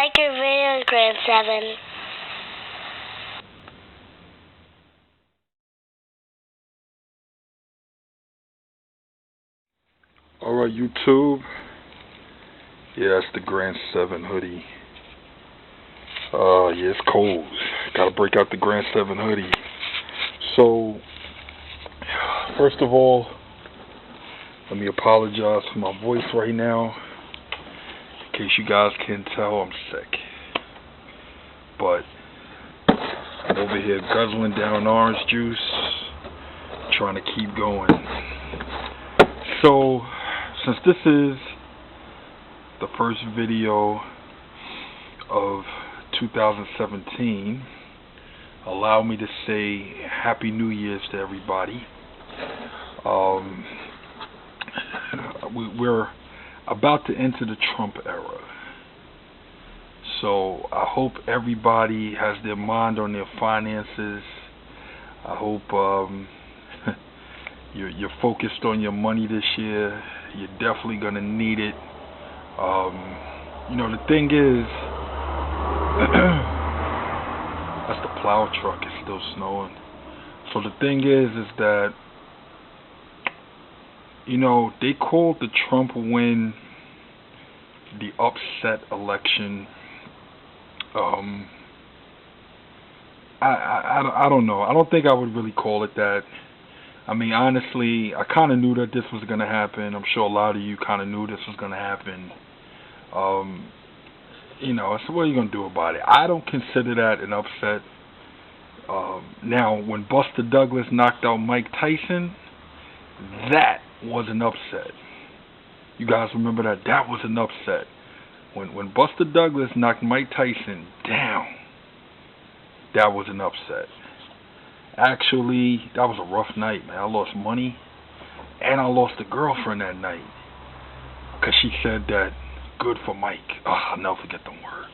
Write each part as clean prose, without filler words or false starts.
like your videos, Grade 7. Alright, YouTube. Yeah, that's the Grand 7 hoodie. Yeah, it's cold. Gotta break out the Grand 7 hoodie. So, first of all, let me apologize for my voice right now. In case you guys can't tell, I'm sick. But, I'm over here guzzling down orange juice, trying to keep going. So, since this is the first video of 2017, allow me to say Happy New Year's to everybody. We're about to enter the Trump era. So I hope everybody has their mind on their finances. I hope you're focused on your money this year. You're definitely going to need it. You know, the thing is, that's the plow truck. It's still snowing. So the thing is that, you know, they called the Trump win the upset election. I don't know. I don't think I would really call it that. I mean, honestly, I kind of knew that this was going to happen. I'm sure a lot of you kind of knew this was going to happen. You know, so what are you going to do about it? I don't consider that an upset. Now, when Buster Douglas knocked out Mike Tyson, that was an upset. You guys remember that? That was an upset. When Buster Douglas knocked Mike Tyson down, that was an upset. Actually, that was a rough night, man. I lost money, and I lost a girlfriend that night, because she said that, good for Mike. Oh, I'll never forget them words.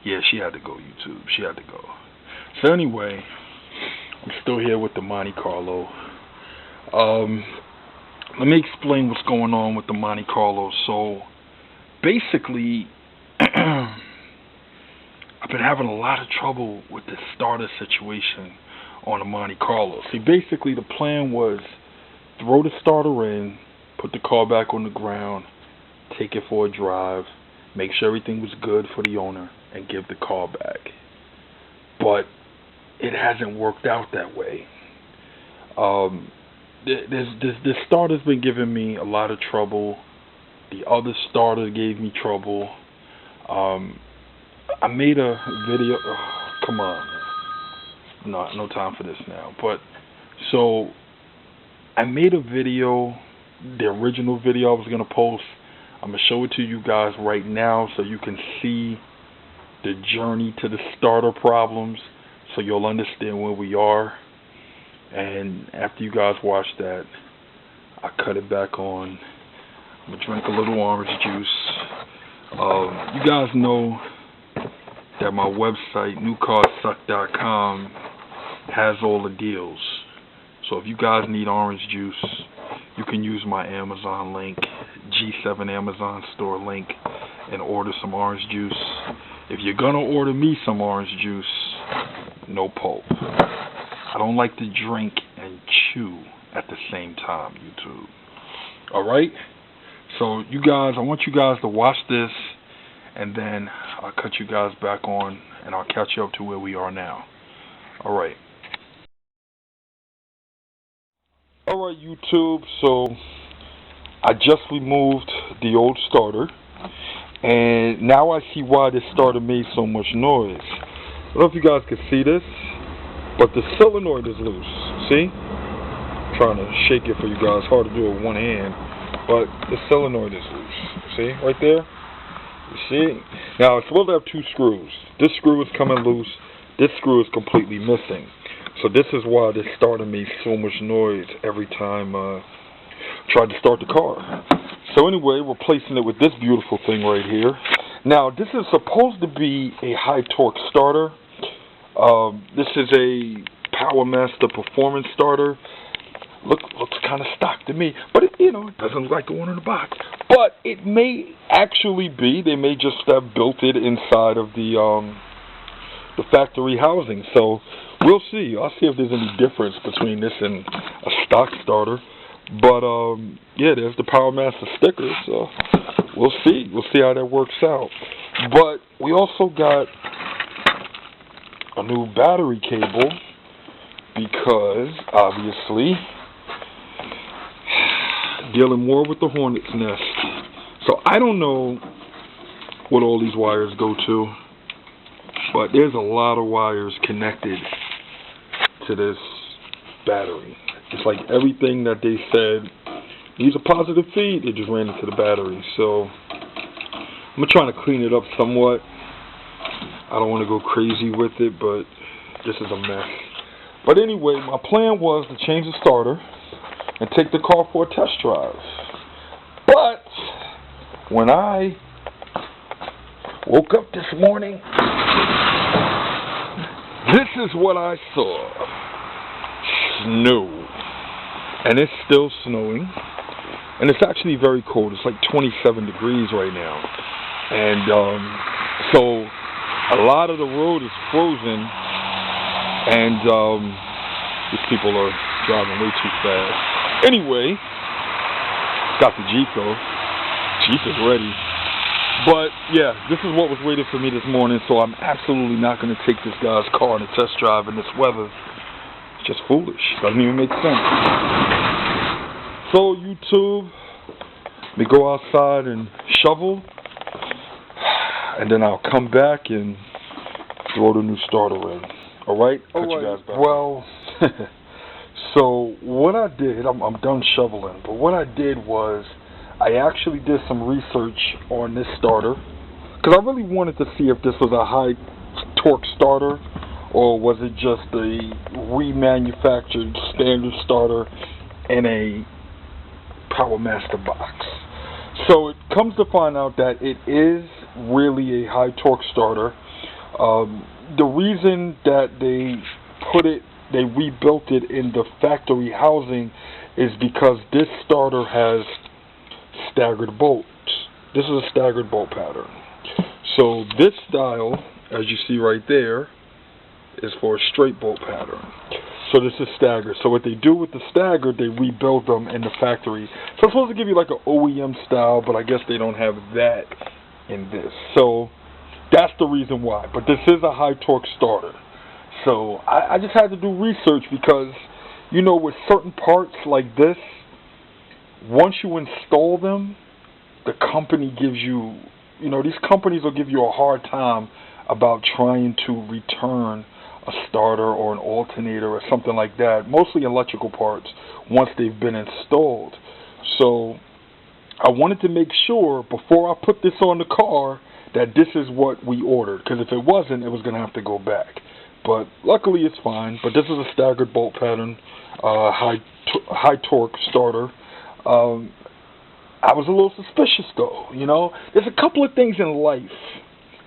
Yeah, she had to go, YouTube. She had to go. So anyway, I'm still here with the Monte Carlo. Let me explain what's going on with the Monte Carlo. So, basically, I've been having a lot of trouble with the starter situation on the Monte Carlo. See, basically the plan was throw the starter in, put the car back on the ground, take it for a drive, make sure everything was good for the owner, and give the car back. But it hasn't worked out that way. This starter's been giving me a lot of trouble. The other starter gave me trouble. I made a video. Oh, come on, man. No time for this now. But so I made a video, the original video I was gonna post. I'm gonna show it to you guys right now so you can see the journey to the starter problems, so you'll understand where we are. And after you guys watch that, I cut it back on. I'm gonna drink a little orange juice. You guys know that my website, newcarsuck.com, has all the deals. So if you guys need orange juice, you can use my Amazon link, G7 Amazon store link, and order some orange juice. If you're gonna order me some orange juice, no pulp. I don't like to drink and chew at the same time, YouTube. Alright? So you guys, I want you guys to watch this, and then I'll cut you guys back on, and I'll catch you up to where we are now. Alright. Alright, YouTube, so I just removed the old starter, and now I see why this starter made so much noise. I don't know if you guys can see this, but the solenoid is loose. See? I'm trying to shake it for you guys. Hard to do it with one hand, but the solenoid is loose. See? Right there? You see? Now, it's supposed to have two screws. This screw is coming loose. This screw is completely missing. So this is why this starter made so much noise every time I tried to start the car. So anyway, we're placing it with this beautiful thing right here. Now, this is supposed to be a high torque starter. This is a PowerMaster performance starter. looks kind of stock to me. But it doesn't look like the one in the box. But it may actually be. They may just have built it inside of the factory housing. So we'll see. I'll see if there's any difference between this and a stock starter. But yeah, there's the PowerMaster sticker. So we'll see. We'll see how that works out. But we also got a new battery cable because obviously dealing more with the hornet's nest. So I don't know what all these wires go to, but there's a lot of wires connected to this battery. It's like everything that they said needs a positive feed, it just ran into the battery. So I'm trying to clean it up somewhat. I don't want to go crazy with it, but this is a mess. But anyway, my plan was to change the starter and take the car for a test drive. But when I woke up this morning, this is what I saw. Snow. And it's still snowing. And it's actually very cold. It's like 27 degrees right now. And so a lot of the road is frozen. And these people are driving way too fast. Anyway, got the Jeep though. Jeep is ready. But yeah, this is what was waiting for me this morning, so I'm absolutely not going to take this guy's car on a test drive in this weather. It's just foolish. Doesn't even make sense. So YouTube, let me go outside and shovel, and then I'll come back and throw the new starter in. Alright? Cut you guys back. Well, so what I did, I'm done shoveling, but what I did was I actually did some research on this starter because I really wanted to see if this was a high torque starter or was it just a remanufactured standard starter in a PowerMaster box. So it comes to find out that it is really a high torque starter. The reason that they rebuilt it in the factory housing is because this starter has staggered bolts. This is a staggered bolt pattern. So this style, as you see right there, is for a straight bolt pattern. So this is staggered. So what they do with the staggered, they rebuild them in the factory. So it's supposed to give you like an OEM style, but I guess they don't have that in this. So that's the reason why. But this is a high torque starter. So I just had to do research because, with certain parts like this, once you install them, the company gives you, these companies will give you a hard time about trying to return a starter or an alternator or something like that, mostly electrical parts, once they've been installed. So I wanted to make sure before I put this on the car that this is what we ordered, because if it wasn't, it was going to have to go back. But luckily it's fine. But this is a staggered bolt pattern, high torque starter. I was a little suspicious though, There's a couple of things in life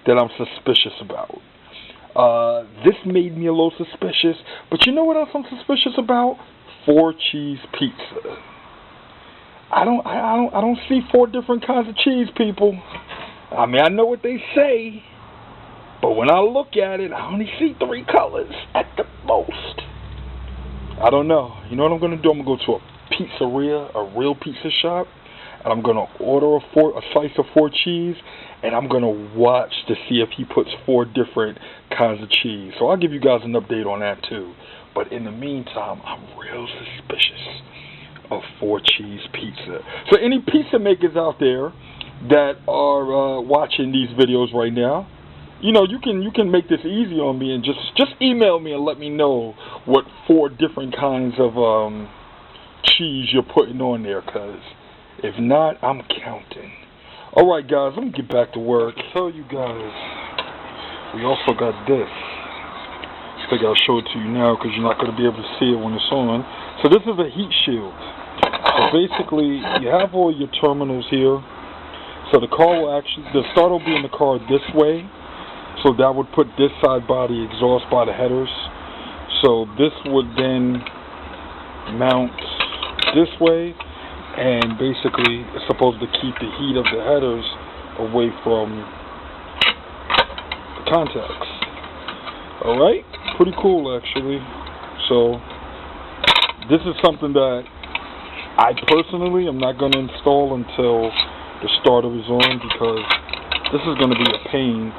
that I'm suspicious about. This made me a little suspicious, but you know what else I'm suspicious about? 4 cheese pizza. I don't see 4 different kinds of cheese, people. I mean, I know what they say, but when I look at it, I only see 3 colors at the most. I don't know. You know what I'm going to do? I'm going to go to a pizzeria, a real pizza shop, and I'm going to order a slice of 4 cheese, and I'm going to watch to see if he puts 4 different kinds of cheese. So I'll give you guys an update on that too. But in the meantime, I'm real suspicious of 4 cheese pizza. So any pizza makers out there that are watching these videos right now, you can make this easy on me and just email me and let me know what 4 different kinds of cheese you're putting on there, because if not, I'm counting. Alright guys, let me get back to work. I'll tell you guys, we also got this. I think I'll show it to you now because you're not going to be able to see it when it's on. So this is a heat shield. So basically, you have all your terminals here. So the car will the starter will be in the car this way. So that would put this side body exhaust by the headers. So this would then mount this way, and basically it's supposed to keep the heat of the headers away from the contacts. Alright, pretty cool actually. So this is something that I personally am not going to install until the starter is on, because this is going to be a pain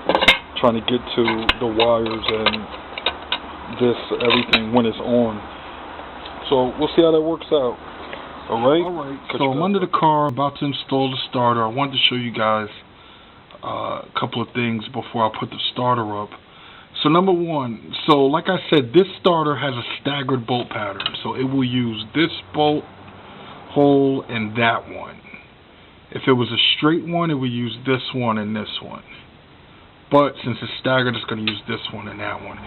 trying to get to the wires and this everything when it's on. So we'll see how that works out. Alright, so I'm under the car, about to install the starter. I wanted to show you guys a couple of things before I put the starter up. So number one, so like I said, this starter has a staggered bolt pattern. So it will use this bolt hole and that one. If it was a straight one, it would use this one and this one. But since it's staggered, it's going to use this one and that one.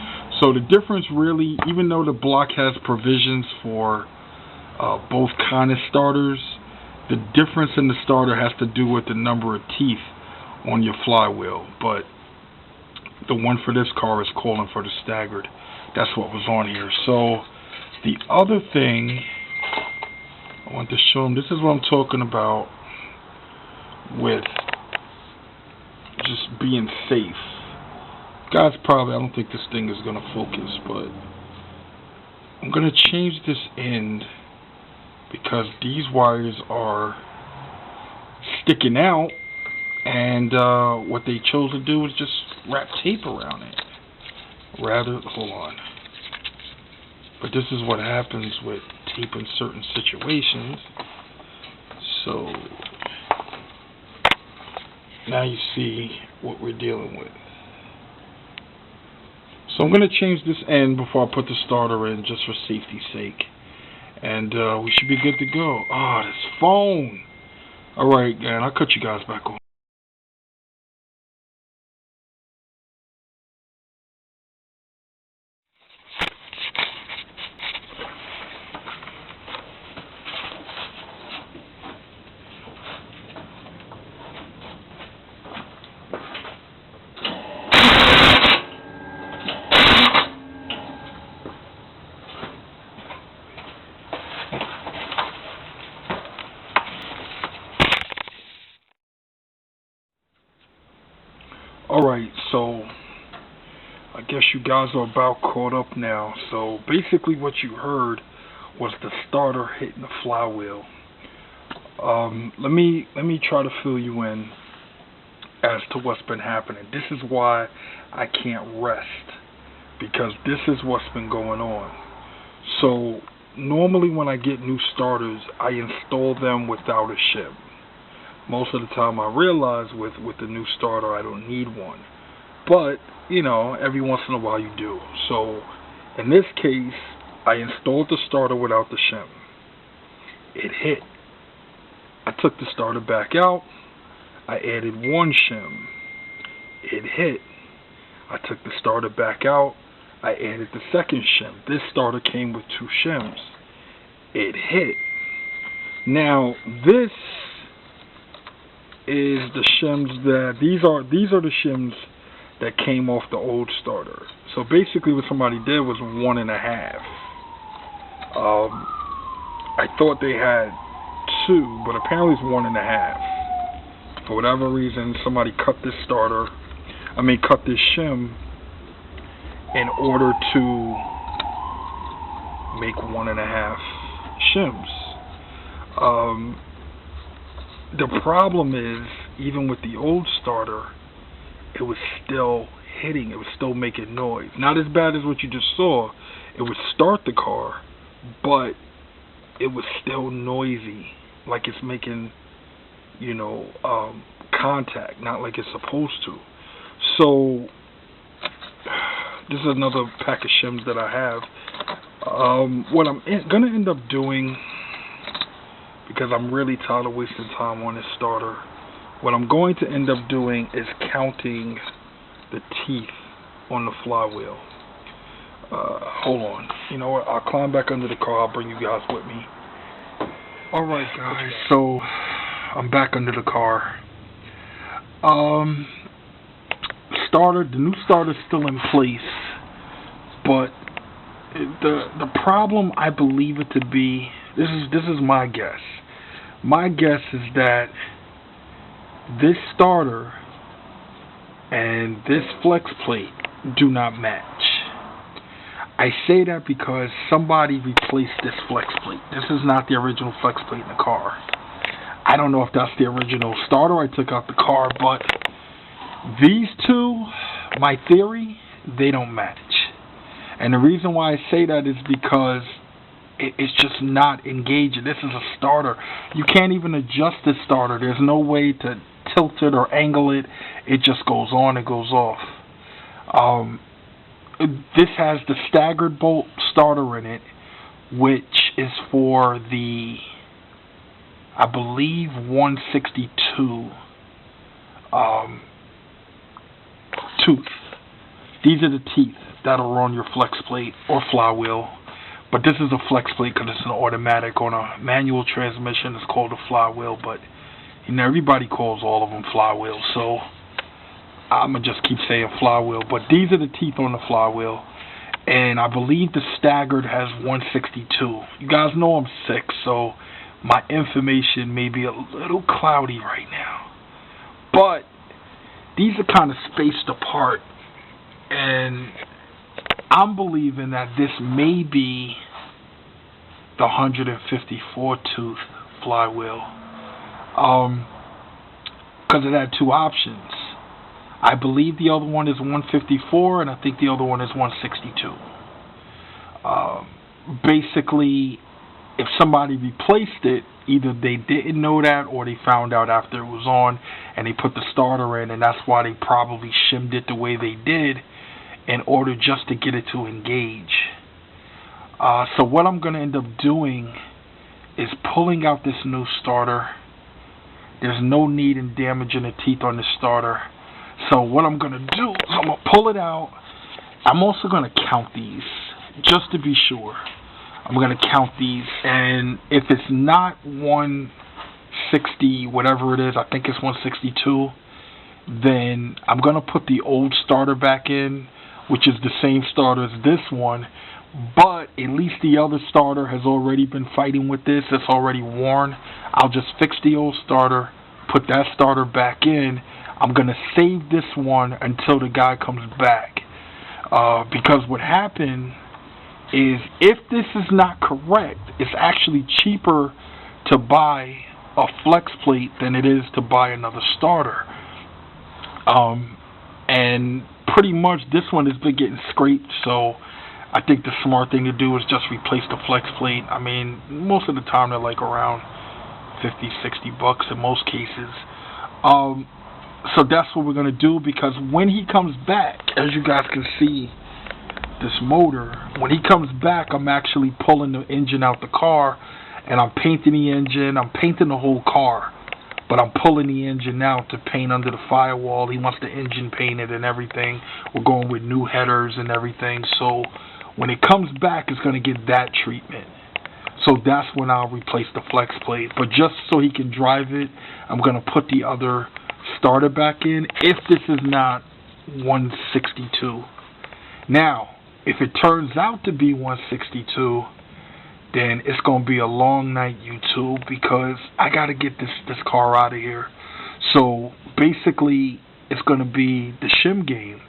So the difference really, even though the block has provisions for both kind of starters, the difference in the starter has to do with the number of teeth on your flywheel. But the one for this car is calling for the staggered. That's what was on here. So the other thing I want to show them, this is what I'm talking about with just being safe. Guys, probably, I don't think this thing is going to focus, but I'm going to change this end because these wires are sticking out, and what they chose to do is just wrap tape around it. Hold on. But this is what happens with tape in certain situations. So now you see what we're dealing with. So I'm going to change this end before I put the starter in, just for safety's sake. And we should be good to go. Ah, this phone. Alright, and I'll cut you guys back on. Alright, so I guess you guys are about caught up now. So basically what you heard was the starter hitting the flywheel. Let me try to fill you in as to what's been happening. This is why I can't rest, because this is what's been going on. So normally when I get new starters, I install them without a shim. Most of the time I realize with the new starter I don't need one. But, you know, every once in a while you do. So, in this case, I installed the starter without the shim. It hit. I took the starter back out. I added one shim. It hit. I took the starter back out. I added the second shim. This starter came with two shims. It hit. Now, this is the shims that these are the shims that came off the old starter. So basically what somebody did was 1.5. I thought they had 2, but apparently it's 1.5. For whatever reason, somebody cut this shim in order to make 1.5 shims. The problem is, even with the old starter, it was still hitting. It was still making noise. Not as bad as what you just saw. It would start the car, but it was still noisy. Like it's making, you know, contact. Not like it's supposed to. So, this is another pack of shims that I have. What I'm going to end up doing, because I'm really tired of wasting time on this starter, what I'm going to end up doing is counting the teeth on the flywheel. Hold on. You know what? I'll climb back under the car. I'll bring you guys with me. Alright guys, so I'm back under the car. The new starter's still in place, but the problem I believe it to be, This is my guess. My guess is that this starter and this flex plate do not match. I say that because somebody replaced this flex plate. This is not the original flex plate in the car. I don't know if that's the original starter I took out the car, but these two, my theory, they don't match. And the reason why I say that is because it's just not engaging. This is a starter. You can't even adjust this starter. There's no way to tilt it or angle it. It just goes on and goes off. This has the staggered bolt starter in it, which is for the, I believe, 162 tooth. These are the teeth that are on your flex plate or flywheel. But this is a flex plate because it's an automatic. On a manual transmission, it's called a flywheel. But you know, everybody calls all of them flywheels, so I'm going to just keep saying flywheel. But these are the teeth on the flywheel. And I believe the staggered has 162. You guys know I'm sick, so my information may be a little cloudy right now. But these are kind of spaced apart. And I'm believing that this may be the 154 tooth flywheel. Because it had two options. I believe the other one is 154, and I think the other one is 162. Basically, if somebody replaced it, either they didn't know that or they found out after it was on and they put the starter in, and that's why they probably shimmed it the way they did in order just to get it to engage. So what I'm going to end up doing is pulling out this new starter. There's no need in damaging the teeth on the starter. So what I'm going to do is I'm going to pull it out. I'm also going to count these, just to be sure. I'm going to count these, and if it's not 160, whatever it is, I think it's 162, then I'm going to put the old starter back in, which is the same starter as this one, but at least the other starter has already been fighting with this. It's already worn. I'll just fix the old starter, put that starter back in. I'm going to save this one until the guy comes back. Because what happened is, if this is not correct, it's actually cheaper to buy a flex plate than it is to buy another starter. And pretty much this one has been getting scraped, so I think the smart thing to do is just replace the flex plate. I mean, most of the time they're like around 50, 60 bucks in most cases. So that's what we're going to do, because when he comes back, as you guys can see, this motor, when he comes back, I'm actually pulling the engine out the car, and I'm painting the engine. I'm painting the whole car, but I'm pulling the engine out to paint under the firewall. He wants the engine painted and everything. We're going with new headers and everything. So when it comes back, it's going to get that treatment. So that's when I'll replace the flex plate. But just so he can drive it, I'm going to put the other starter back in, if this is not 162. Now, if it turns out to be 162, then it's going to be a long night, YouTube, because I got to get this car out of here. So basically, it's going to be the shim game,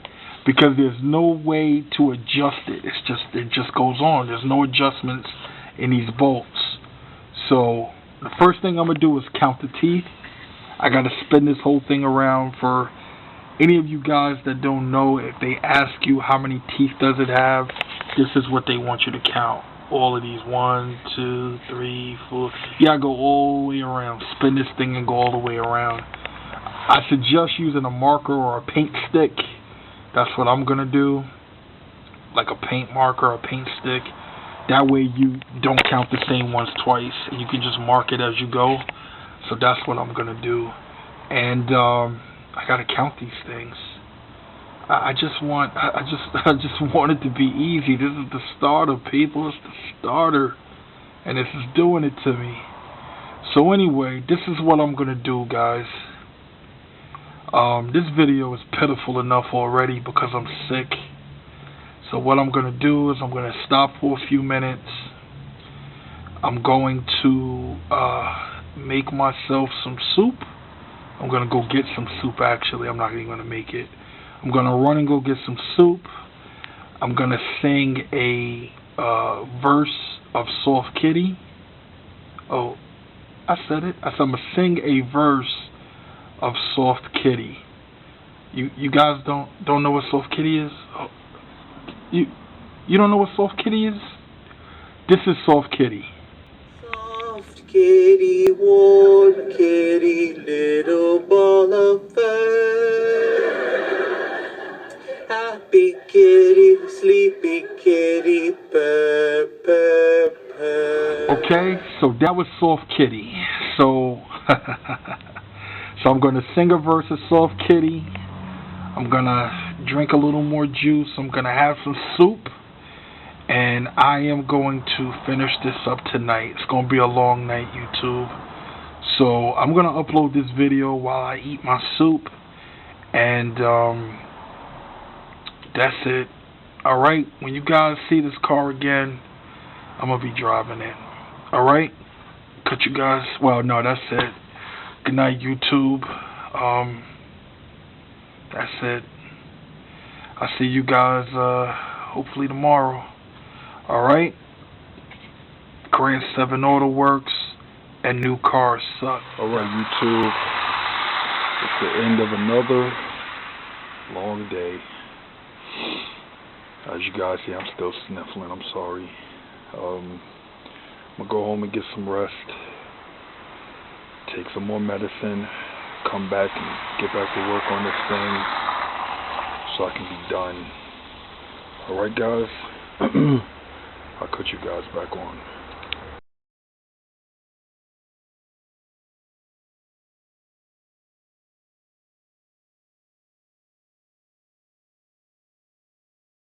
because there's no way to adjust it. It just goes on. There's no adjustments in these bolts. So the first thing I'm going to do is count the teeth. I got to spin this whole thing around. For any of you guys that don't know, if they ask you how many teeth does it have, this is what they want you to count. All of these. 1, 2, 3, 4. You got to go all the way around. Spin this thing and go all the way around. I suggest using a marker or a paint stick. That's what I'm going to do. Like a paint marker or a paint stick. That way you don't count the same ones twice. And you can just mark it as you go. So that's what I'm going to do. And I got to count these things. I just want it to be easy. This is the starter, people. It's the starter. And this is doing it to me. So anyway, this is what I'm going to do, guys. This video is pitiful enough already because I'm sick. So what I'm going to do is I'm going to stop for a few minutes. I'm going to make myself some soup. I'm going to go get some soup, actually. I'm not even going to make it. I'm going to run and go get some soup. I'm going to sing a verse of Soft Kitty. Oh, I said it. I said I'm going to sing a verse of Soft Kitty. You guys don't know what Soft Kitty is? Oh, you don't know what Soft Kitty is? This is Soft Kitty. Soft kitty, warm kitty, little ball of fur. Happy kitty, sleepy kitty, purr, purr, purr. Okay, so that was Soft Kitty. So, so I'm going to sing a verse of Soft Kitty. I'm going to drink a little more juice. I'm going to have some soup. And I am going to finish this up tonight. It's going to be a long night, YouTube. So I'm going to upload this video while I eat my soup. And that's it. Alright, when you guys see this car again, I'm going to be driving it. Alright? Cut you guys. Well, no, that's it. Good night, YouTube. That's it. I'll see you guys hopefully tomorrow. Alright? Grand 7 Auto Works and new cars suck. Alright, YouTube. It's the end of another long day. As you guys see, I'm still sniffling. I'm sorry. I'm going to go home and get some rest. Take some more medicine. Come back and get back to work on this thing so I can be done. Alright, guys? I'll cut you guys back on.